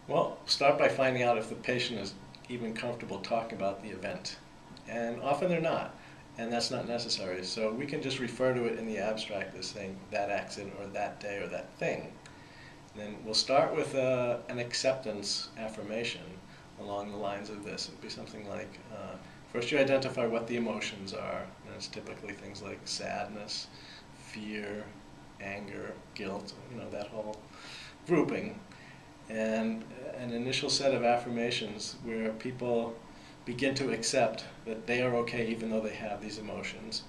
Well, start by finding out if the patient is even comfortable talking about the event. And often they're not, and that's not necessary. So we can just refer to it in the abstract as saying that accident or that day or that thing. And then we'll start with an acceptance affirmation along the lines of this. It would be something like, first you identify what the emotions are, and it's typically things like sadness, fear, anger, guilt, that whole grouping. And an initial set of affirmations where people begin to accept that they are okay even though they have these emotions.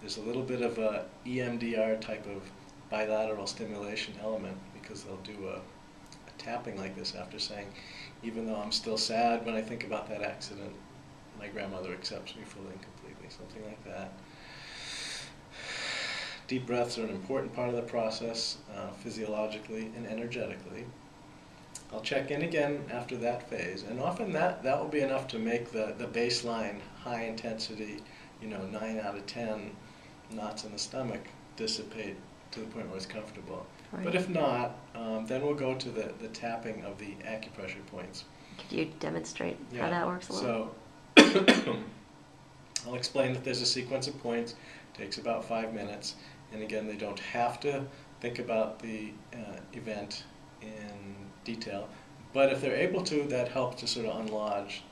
There's a little bit of a EMDR type of bilateral stimulation element because they'll do a tapping like this after saying, even though I'm still sad when I think about that accident, my grandmother accepts me fully and completely, something like that. Deep breaths are an important part of the process, physiologically and energetically. I'll check in again after that phase, and often that will be enough to make the baseline high intensity, 9 out of 10 knots in the stomach dissipate to the point where it's comfortable. Right. But if not, then we'll go to the tapping of the acupressure points. Could you demonstrate how that works a little? So I'll explain that there's a sequence of points, takes about 5 minutes, and again, they don't have to think about the event in detail, but if they're able to, that helps to sort of unlodge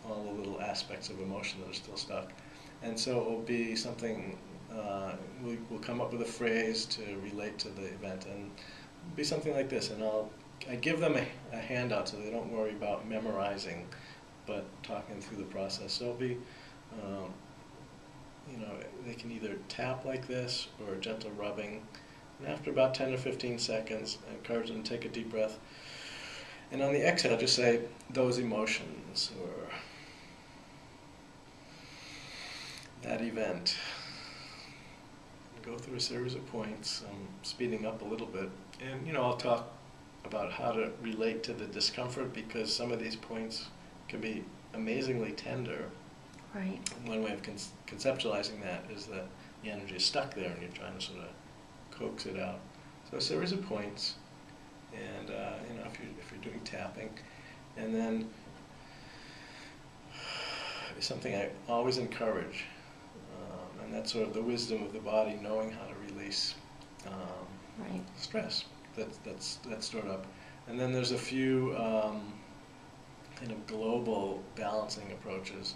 all the little aspects of emotion that are still stuck. And so it will be something, we'll come up with a phrase to relate to the event, and it'll be something like this, and I give them a handout so they don't worry about memorizing, but talking through the process. So it'll be, they can either tap like this or gentle rubbing. And after about 10 or 15 seconds, I encourage them to take a deep breath. And on the exhale, just say, those emotions, or that event. Go through a series of points, speeding up a little bit. And, I'll talk about how to relate to the discomfort because some of these points can be amazingly tender. Right. One way of conceptualizing that is that the energy is stuck there and you're trying to sort of coax it out. So a series of points, and if you're doing tapping, and then something I always encourage, and that's sort of the wisdom of the body, knowing how to release right. stress that's stored up. And then there's a few kind of global balancing approaches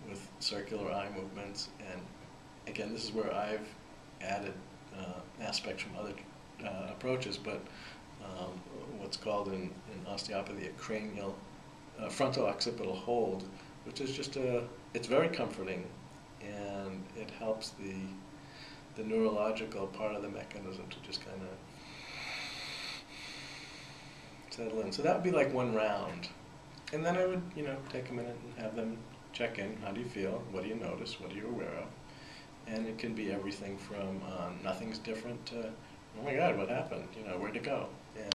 with circular eye movements, and again, this is where I've added aspects from other approaches, but what's called in osteopathy a cranial frontal occipital hold, which is just it's very comforting, and it helps the neurological part of the mechanism to just kind of settle in. So that would be like one round, and then I would take a minute and have them check in. How do you feel? What do you notice? What are you aware of? And it can be everything from nothing's different to, oh my God, what happened? Where'd it go? And